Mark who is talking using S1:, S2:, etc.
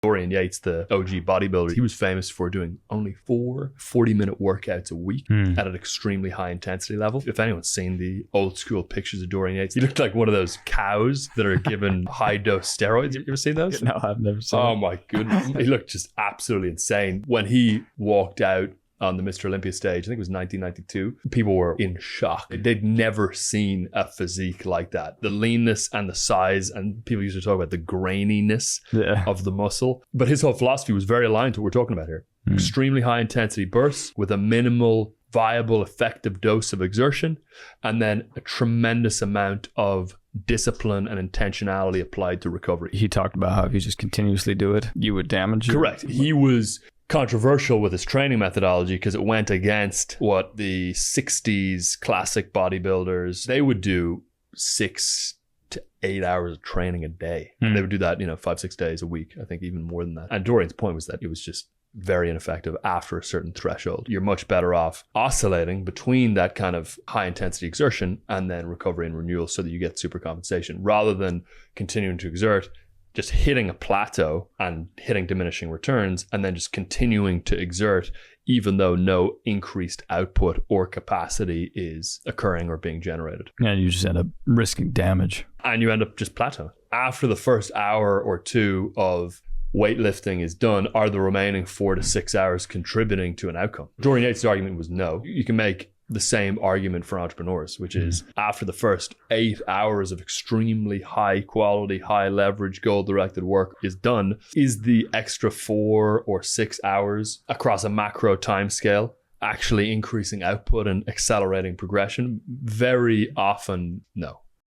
S1: Dorian Yates, the OG bodybuilder, he was famous for doing only 4 40-minute workouts a week at an extremely high intensity level. If anyone's seen the old school pictures of Dorian Yates, he looked like one of those cows that are given high dose steroids. You ever seen those?
S2: No, I've never seen
S1: Oh my goodness. He looked just absolutely insane. When he walked out on the Mr. Olympia stage, I think it was 1992, people were in shock. They'd never seen a physique like that. The leanness and the size, and people used to talk about the graininess of the muscle. But his whole philosophy was very aligned to what we're talking about here. Extremely high intensity bursts with a minimal, viable, effective dose of exertion, and then a tremendous amount of discipline and intentionality applied to recovery.
S2: He talked about how if you just continuously do it, you would damage it.
S1: Correct. He was controversial with his training methodology because it went against what the 60s classic bodybuilders, they would do 6 to 8 hours of training a day. And they would do that, 5-6 days a week, I think even more than that. And Dorian's point was that it was just very ineffective after a certain threshold. You're much better off oscillating between that kind of high intensity exertion and then recovery and renewal so that you get super compensation rather than continuing to exert, just hitting a plateau and hitting diminishing returns and then just continuing to exert even though no increased output or capacity is occurring or being generated.
S2: And you just end up risking damage.
S1: And you end up just plateauing. After the first hour or two of weightlifting is done, are the remaining 4 to 6 hours contributing to an outcome? Dorian Yates' argument was no. You can make the same argument for entrepreneurs, which is after the first 8 hours of extremely high quality, high leverage, goal directed work is done, is the extra 4 or 6 hours across a macro time scale actually increasing output and accelerating progression? Very often, no.